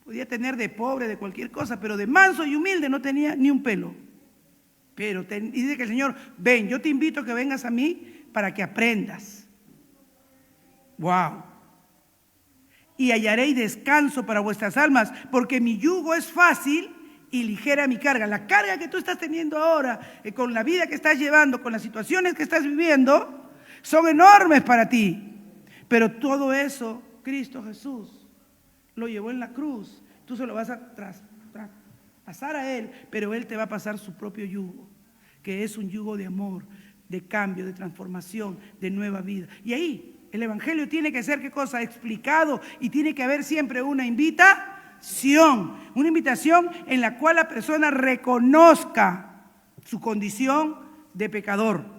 Podía tener de pobre, de cualquier cosa, pero de manso y humilde no tenía ni un pelo. Pero dice que el Señor, ven, yo te invito a que vengas a mí para que aprendas. Wow. Y hallaréis descanso para vuestras almas, porque mi yugo es fácil y ligera mi carga. La carga que tú estás teniendo ahora, con la vida que estás llevando, con las situaciones que estás viviendo, son enormes para ti, pero todo eso Cristo Jesús lo llevó en la cruz. Tú se lo vas a pasar a Él, pero Él te va a pasar su propio yugo, que es un yugo de amor, de cambio, de transformación, de nueva vida. Y ahí el Evangelio tiene que ser, ¿qué cosa? Explicado, y tiene que haber siempre una invitación en la cual la persona reconozca su condición de pecador.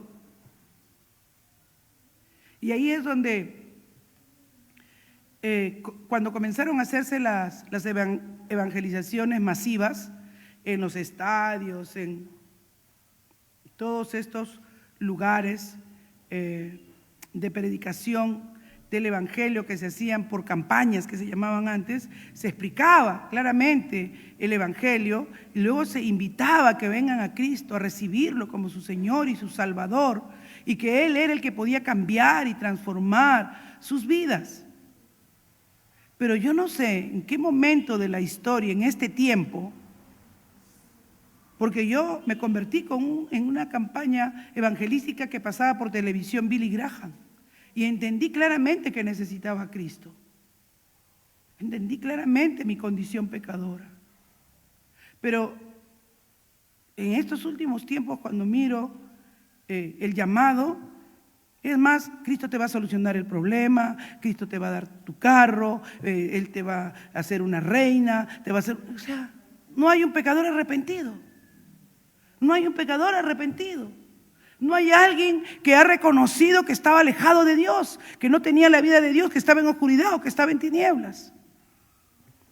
Y ahí es donde, cuando comenzaron a hacerse las evangelizaciones masivas en los estadios, en todos estos lugares de predicación del evangelio que se hacían por campañas que se llamaban antes, se explicaba claramente el evangelio y luego se invitaba a que vengan a Cristo a recibirlo como su Señor y su Salvador, y que Él era el que podía cambiar y transformar sus vidas. Pero yo no sé en qué momento de la historia, en este tiempo, porque yo me convertí en una campaña evangelística que pasaba por televisión, Billy Graham, y entendí claramente que necesitaba a Cristo. Entendí claramente mi condición pecadora. Pero en estos últimos tiempos, cuando miro el llamado, es más, Cristo te va a solucionar el problema, Cristo te va a dar tu carro, Él te va a hacer una reina, te va a hacer, o sea, no hay un pecador arrepentido. No hay un pecador arrepentido. No hay alguien que ha reconocido que estaba alejado de Dios, que no tenía la vida de Dios, que estaba en oscuridad o que estaba en tinieblas.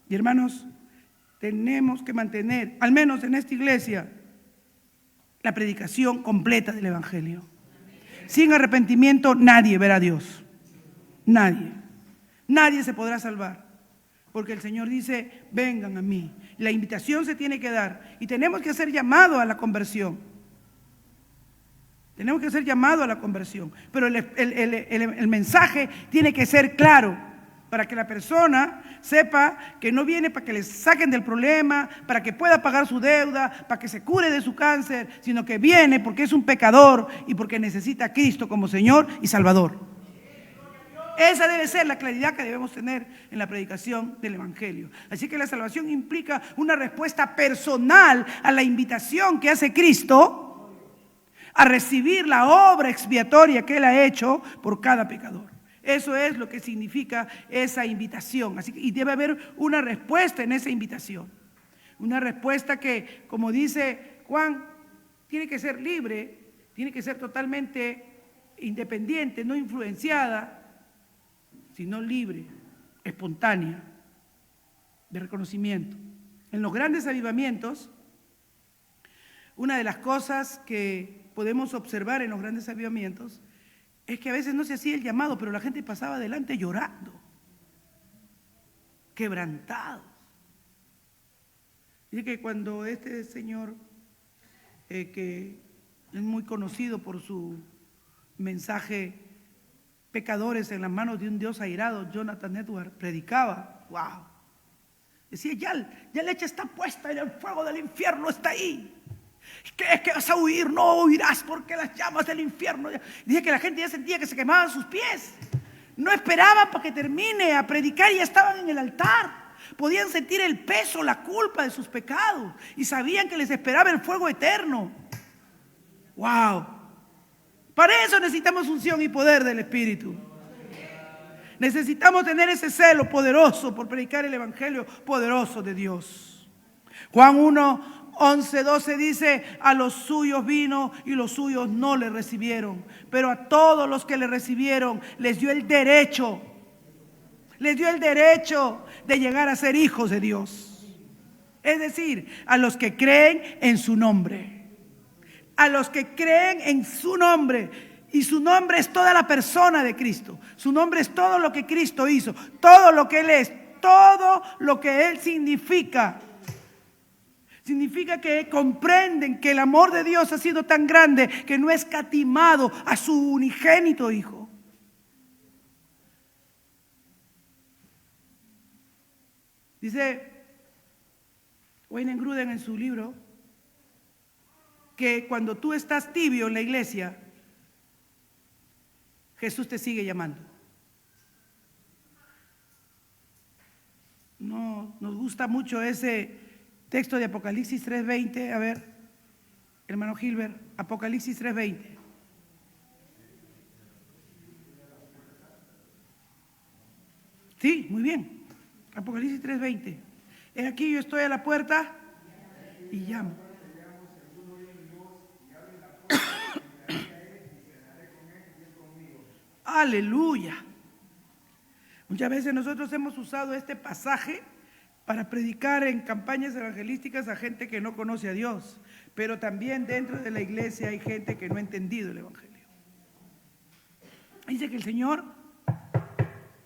Y hermanos, tenemos que mantener, al menos en esta iglesia, la predicación completa del Evangelio. Sin arrepentimiento nadie verá a Dios. Nadie. Nadie se podrá salvar. Porque el Señor dice, vengan a mí. La invitación se tiene que dar. Y tenemos que hacer llamado a la conversión. Tenemos que hacer llamado a la conversión. Pero el mensaje tiene que ser claro, para que la persona sepa que no viene para que le saquen del problema, para que pueda pagar su deuda, para que se cure de su cáncer, sino que viene porque es un pecador y porque necesita a Cristo como Señor y Salvador. Esa debe ser la claridad que debemos tener en la predicación del Evangelio. Así que la salvación implica una respuesta personal a la invitación que hace Cristo a recibir la obra expiatoria que Él ha hecho por cada pecador. Eso es lo que significa esa invitación. Así que, y debe haber una respuesta en esa invitación. Una respuesta que, como dice Juan, tiene que ser libre, tiene que ser totalmente independiente, no influenciada, sino libre, espontánea, de reconocimiento. En los grandes avivamientos, una de las cosas que podemos observar en los grandes avivamientos es que a veces no se hacía el llamado, pero la gente pasaba adelante llorando, quebrantados. Dice que cuando este señor, que es muy conocido por su mensaje Pecadores en las manos de un Dios airado, Jonathan Edwards, predicaba, wow, decía, ya la leche está puesta y el fuego del infierno está ahí. ¿Crees que vas a huir? No huirás porque las llamas del infierno. Dice que la gente ya sentía que se quemaban sus pies. No esperaban para que termine a predicar y ya estaban en el altar. Podían sentir el peso, la culpa de sus pecados y sabían que les esperaba el fuego eterno. ¡Wow! Para eso necesitamos unción y poder del Espíritu. Necesitamos tener ese celo poderoso por predicar el Evangelio poderoso de Dios. Juan 1, 11, 12 dice, a los suyos vino y los suyos no le recibieron, pero a todos los que le recibieron les dio el derecho de llegar a ser hijos de Dios. Es decir, a los que creen en su nombre. A los que creen en su nombre. Y su nombre es toda la persona de Cristo. Su nombre es todo lo que Cristo hizo, todo lo que Él es, todo lo que Él significa. Significa que comprenden que el amor de Dios ha sido tan grande que no ha escatimado a su unigénito Hijo. Dice Wayne Grudem en su libro que cuando tú estás tibio en la iglesia, Jesús te sigue llamando. No, nos gusta mucho ese texto de Apocalipsis 3:20. A ver, hermano Gilbert, Apocalipsis 3:20. Sí, muy bien. Apocalipsis 3:20. He aquí yo estoy a la puerta y llamo. Aleluya. Muchas veces nosotros hemos usado este pasaje para predicar en campañas evangelísticas a gente que no conoce a Dios, pero también dentro de la iglesia hay gente que no ha entendido el Evangelio. Dice que el Señor,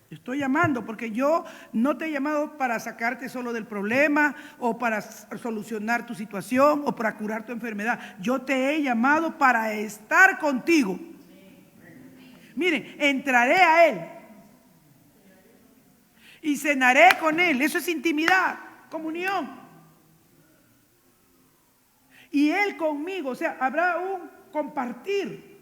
te estoy llamando porque yo no te he llamado para sacarte solo del problema o para solucionar tu situación o para curar tu enfermedad. Yo te he llamado para estar contigo. Miren, entraré a Él y cenaré con Él. Eso es intimidad, comunión. Y Él conmigo, o sea, habrá un compartir.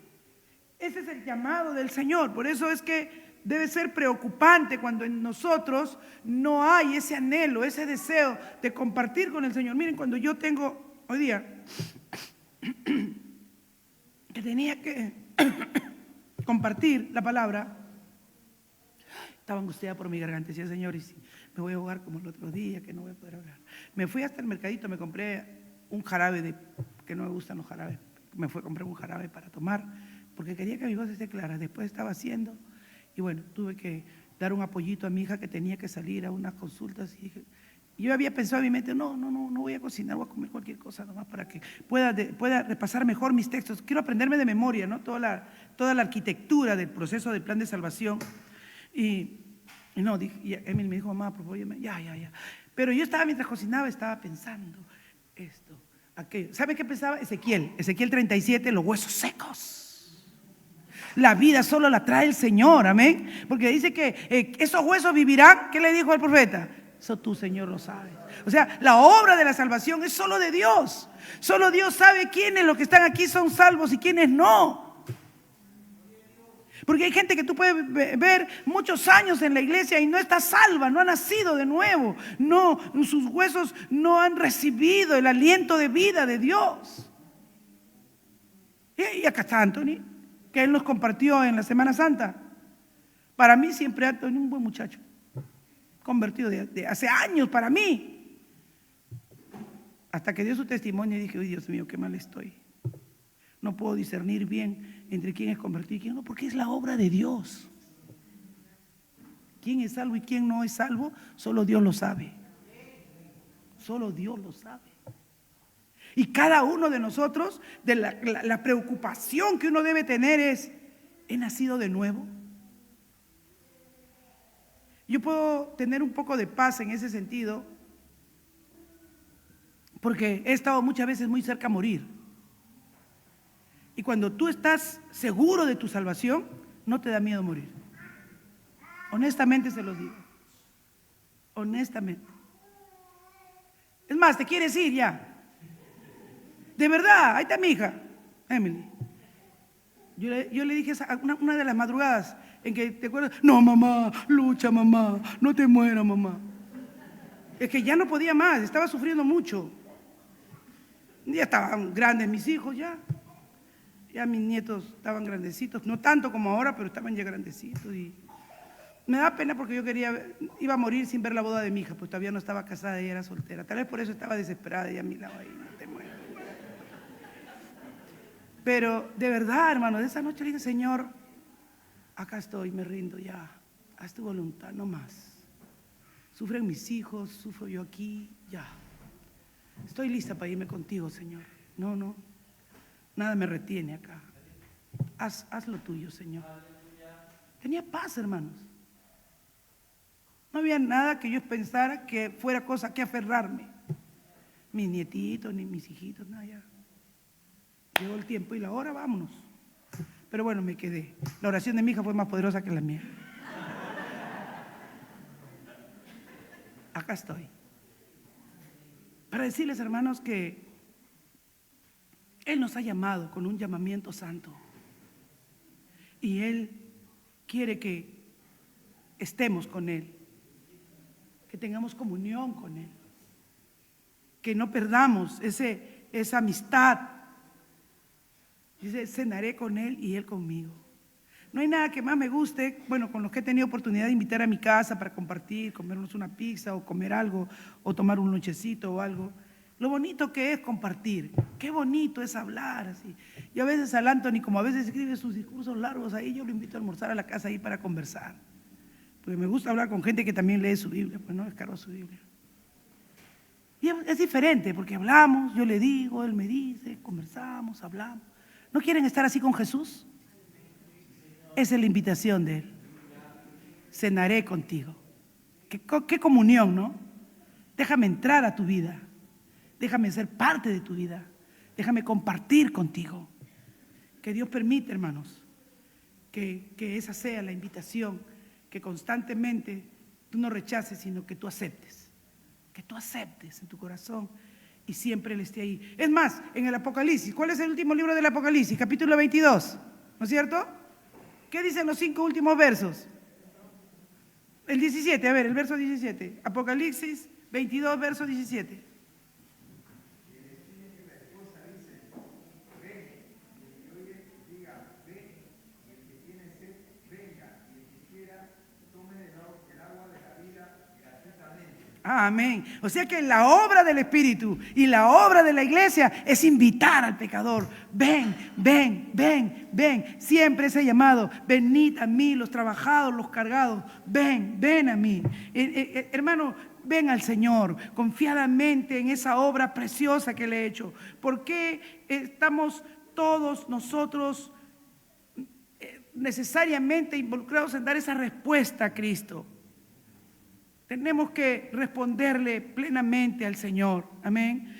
Ese es el llamado del Señor. Por eso es que debe ser preocupante cuando en nosotros no hay ese anhelo, ese deseo de compartir con el Señor. Miren, cuando yo tengo, hoy día, que tenía que compartir la palabra, estaba angustiada por mi garganta. Decía, Señor, y si me voy a ahogar como el otro día, que no voy a poder hablar. Me fui hasta el mercadito, me compré un jarabe, que no me gustan los jarabes. Me fui a comprar un jarabe para tomar, porque quería que mi voz esté clara. Después estaba haciendo, y bueno, tuve que dar un apoyito a mi hija que tenía que salir a unas consultas. Y yo había pensado en mi mente, no voy a cocinar, voy a comer cualquier cosa nomás para que pueda repasar mejor mis textos. Quiero aprenderme de memoria, ¿no? Toda la arquitectura del proceso del plan de salvación. Y no, y Emily me dijo, mamá, por favor, ya. Pero yo mientras cocinaba, estaba pensando esto, aquello. ¿Sabe qué pensaba? Ezequiel 37, los huesos secos. La vida solo la trae el Señor, amén. Porque dice que esos huesos vivirán. ¿Qué le dijo al profeta? Eso tú, Señor, lo sabes. O sea, la obra de la salvación es solo de Dios. Solo Dios sabe quiénes los que están aquí son salvos y quiénes no. Porque hay gente que tú puedes ver muchos años en la iglesia y no está salva, no ha nacido de nuevo. No, sus huesos no han recibido el aliento de vida de Dios. Y acá está Anthony, que él nos compartió en la Semana Santa. Para mí siempre Anthony un buen muchacho, convertido de hace años para mí. Hasta que dio su testimonio y dije, uy, Dios mío, qué mal estoy. No puedo discernir bien entre quién es convertido y quién no, porque es la obra de Dios. ¿Quién es salvo y quién no es salvo? Solo Dios lo sabe. Solo Dios lo sabe. Y cada uno de nosotros, de la preocupación que uno debe tener es, ¿he nacido de nuevo? Yo puedo tener un poco de paz en ese sentido, porque he estado muchas veces muy cerca a morir. Y cuando tú estás seguro de tu salvación, no te da miedo morir. Honestamente se los digo. Honestamente. Es más, te quieres ir ya. De verdad, ahí está mi hija, Emily. Yo le dije una de las madrugadas en que te acuerdas, no mamá, lucha mamá, no te mueras mamá. Es que ya no podía más, estaba sufriendo mucho. Ya estaban grandes mis hijos ya. Ya mis nietos estaban grandecitos, no tanto como ahora, pero estaban ya grandecitos. Y me da pena porque yo iba a morir sin ver la boda de mi hija, pues todavía no estaba casada, ella era soltera. Tal vez por eso estaba desesperada y a mi lado ahí, no te mueras. Pero de verdad, hermano, de esa noche le dije, Señor, acá estoy, me rindo ya, haz tu voluntad, no más. Sufren mis hijos, sufro yo aquí, ya. Estoy lista para irme contigo, Señor. No. Nada me retiene acá. Haz lo tuyo, Señor. Tenía paz, hermanos. No había nada que yo pensara que fuera cosa que aferrarme. Mis nietitos, ni mis hijitos, nada ya. Llegó el tiempo y la hora, vámonos. Pero bueno, me quedé. La oración de mi hija fue más poderosa que la mía. Acá estoy. Para decirles, hermanos, que Él nos ha llamado con un llamamiento santo y Él quiere que estemos con Él, que tengamos comunión con Él, que no perdamos esa amistad. Dice, cenaré con Él y Él conmigo. No hay nada que más me guste, bueno, con los que he tenido oportunidad de invitar a mi casa para compartir, comernos una pizza o comer algo o tomar un lonchecito o algo. Lo bonito que es compartir, qué bonito es hablar así. Yo a veces al Anthony, como a veces escribe sus discursos largos ahí, yo lo invito a almorzar a la casa ahí para conversar. Porque me gusta hablar con gente que también lee su Biblia, pues no descargo su Biblia. Y es diferente, porque hablamos, yo le digo, él me dice, conversamos, hablamos. ¿No quieren estar así con Jesús? Esa es la invitación de Él. Cenaré contigo. Qué comunión, ¿no? Déjame entrar a tu vida. Déjame ser parte de tu vida. Déjame compartir contigo. Que Dios permite, hermanos, que esa sea la invitación, que constantemente tú no rechaces, sino que tú aceptes. Que tú aceptes en tu corazón y siempre Él esté ahí. Es más, en el Apocalipsis, ¿cuál es el último libro del Apocalipsis? Capítulo 22, ¿no es cierto? ¿Qué dicen los 5 últimos versos? El 17, a ver, el verso 17. Apocalipsis 22, verso 17. Amén. O sea que la obra del Espíritu y la obra de la iglesia es invitar al pecador. Ven, ven, ven, ven. Siempre ese llamado. Venid a mí los trabajados, los cargados. Ven, ven a mí. Hermano, ven al Señor confiadamente en esa obra preciosa que le he hecho. ¿Por qué estamos todos nosotros necesariamente involucrados en dar esa respuesta a Cristo? Tenemos que responderle plenamente al Señor. Amén.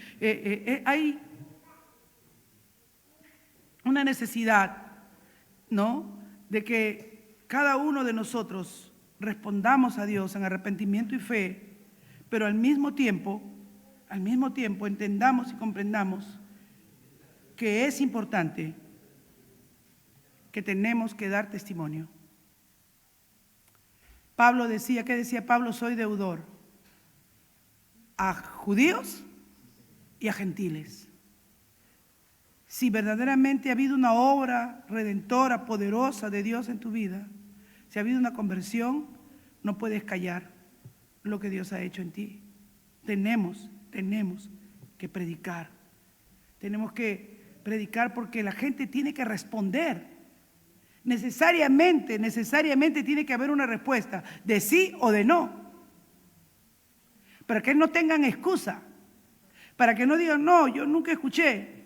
Hay una necesidad, ¿no?, de que cada uno de nosotros respondamos a Dios en arrepentimiento y fe, pero al mismo tiempo entendamos y comprendamos que es importante, que tenemos que dar testimonio. Pablo decía, ¿qué decía Pablo? Soy deudor a judíos y a gentiles. Si verdaderamente ha habido una obra redentora, poderosa de Dios en tu vida, si ha habido una conversión, no puedes callar lo que Dios ha hecho en ti. Tenemos que predicar. Tenemos que predicar porque la gente tiene que responder. Necesariamente tiene que haber una respuesta de sí o de no. Para que no tengan excusa. Para que no digan, no, yo nunca escuché.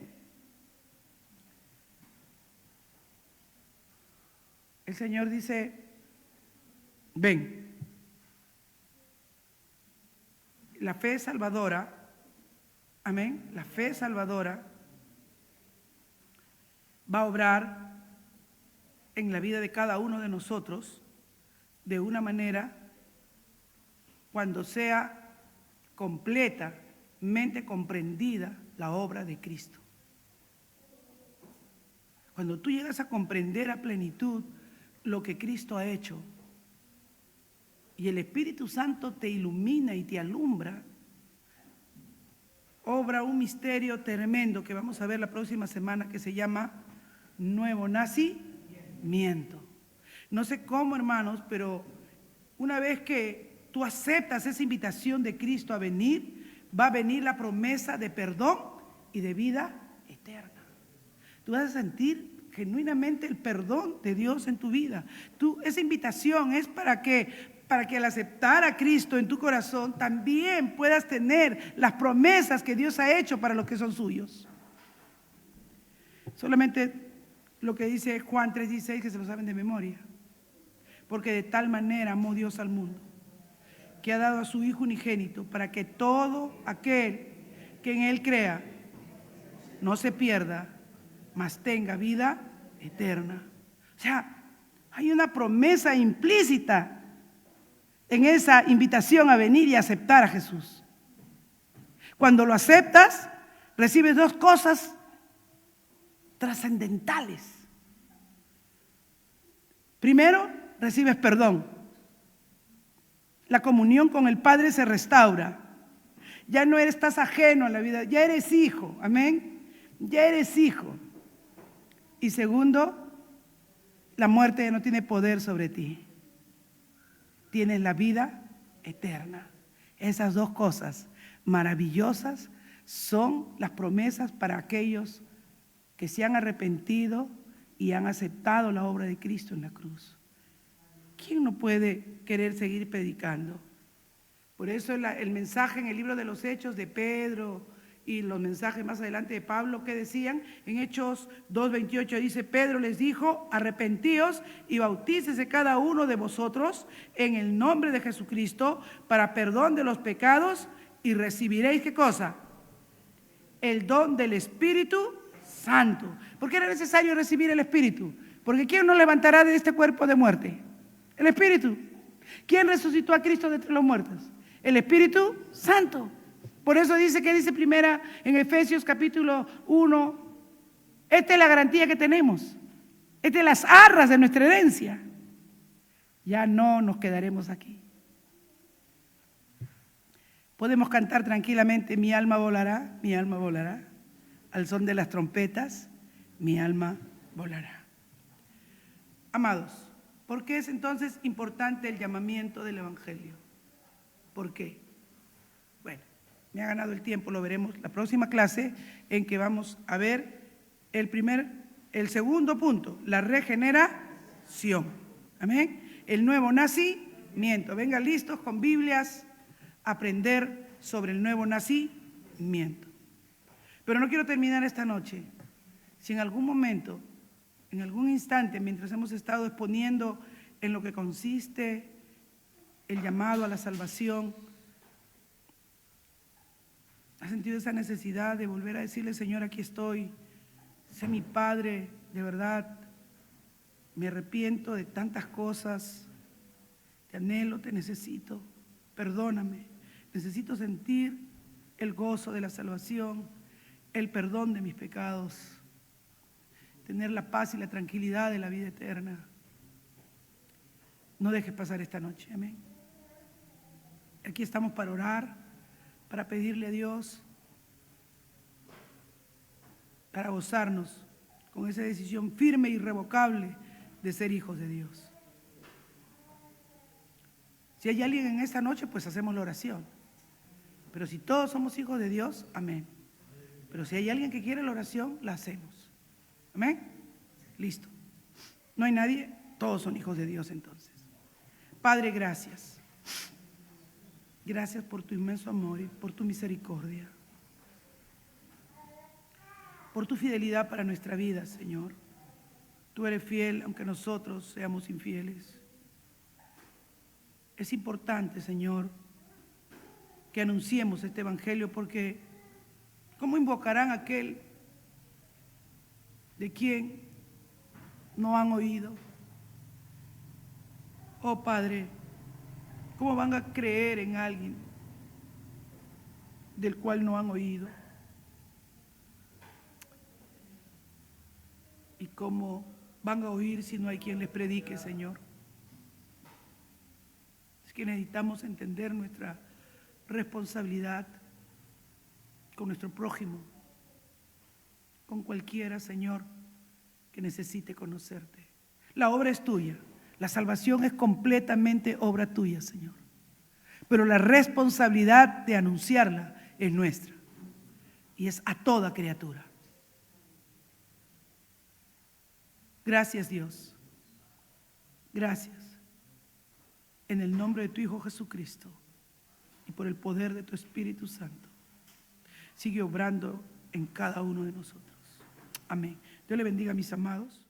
El Señor dice, ven. La fe salvadora, amén, la fe salvadora va a obrar en la vida de cada uno de nosotros de una manera cuando sea completamente comprendida la obra de Cristo. Cuando tú llegas a comprender a plenitud lo que Cristo ha hecho y el Espíritu Santo te ilumina y te alumbra, obra un misterio tremendo que vamos a ver la próxima semana que se llama nuevo nacimiento. No sé cómo, hermanos, pero una vez que tú aceptas esa invitación de Cristo a venir, va a venir la promesa de perdón y de vida eterna. Tú vas a sentir genuinamente el perdón de Dios en tu vida. Esa invitación es para que al aceptar a Cristo en tu corazón también puedas tener las promesas que Dios ha hecho para los que son suyos. Solamente lo que dice Juan 3:16, que se lo saben de memoria. Porque de tal manera amó Dios al mundo, que ha dado a su Hijo unigénito, para que todo aquel que en Él crea no se pierda, mas tenga vida eterna. O sea, hay una promesa implícita en esa invitación a venir y aceptar a Jesús. Cuando lo aceptas, recibes dos cosas trascendentales. Primero, recibes perdón. La comunión con el Padre se restaura. Ya no estás ajeno a la vida, ya eres hijo, amén. Ya eres hijo. Y segundo, la muerte ya no tiene poder sobre ti. Tienes la vida eterna. Esas dos cosas maravillosas son las promesas para aquellos que se han arrepentido y han aceptado la obra de Cristo en la cruz. ¿Quién no puede querer seguir predicando? Por eso el mensaje en el libro de los Hechos de Pedro y los mensajes más adelante de Pablo que decían, en Hechos 2:28 dice, Pedro les dijo, arrepentíos y bautícese cada uno de vosotros en el nombre de Jesucristo para perdón de los pecados y recibiréis, ¿qué cosa? El don del Espíritu Santo. ¿Por qué era necesario recibir el Espíritu? Porque ¿quién nos levantará de este cuerpo de muerte? El Espíritu. ¿Quién resucitó a Cristo de entre los muertos? El Espíritu Santo. Por eso dice que dice primera en Efesios capítulo 1, esta es la garantía que tenemos. Esta es las arras de nuestra herencia. Ya no nos quedaremos aquí. Podemos cantar tranquilamente, mi alma volará, al son de las trompetas, mi alma volará. Amados, ¿por qué es entonces importante el llamamiento del Evangelio? ¿Por qué? Bueno, me ha ganado el tiempo, lo veremos la próxima clase en que vamos a ver el segundo punto, la regeneración. Amén. El nuevo nacimiento. Vengan listos con Biblias a aprender sobre el nuevo nacimiento. Pero no quiero terminar esta noche. Si en algún momento, en algún instante, mientras hemos estado exponiendo en lo que consiste el llamado a la salvación, has sentido esa necesidad de volver a decirle, Señor, aquí estoy, sé mi Padre, de verdad, me arrepiento de tantas cosas, te anhelo, te necesito, perdóname, necesito sentir el gozo de la salvación, el perdón de mis pecados, tener la paz y la tranquilidad de la vida eterna. No dejes pasar esta noche, amén. Aquí estamos para orar, para pedirle a Dios, para gozarnos con esa decisión firme e irrevocable de ser hijos de Dios. Si hay alguien en esta noche, pues hacemos la oración. Pero si todos somos hijos de Dios, amén. Pero si hay alguien que quiere la oración, la hacemos. Amén. Listo. No hay nadie, todos son hijos de Dios entonces. Padre, gracias. Gracias por tu inmenso amor y por tu misericordia. Por tu fidelidad para nuestra vida, Señor. Tú eres fiel aunque nosotros seamos infieles. Es importante, Señor, que anunciemos este evangelio porque ¿cómo invocarán a aquel de quien no han oído? Oh Padre, ¿cómo van a creer en alguien del cual no han oído? ¿Y cómo van a oír si no hay quien les predique, Señor? Es que necesitamos entender nuestra responsabilidad con nuestro prójimo, con cualquiera, Señor, que necesite conocerte. La obra es tuya, la salvación es completamente obra tuya, Señor. Pero la responsabilidad de anunciarla es nuestra y es a toda criatura. Gracias, Dios. Gracias. En el nombre de tu Hijo Jesucristo y por el poder de tu Espíritu Santo, sigue obrando en cada uno de nosotros. Amén. Dios le bendiga, mis amados.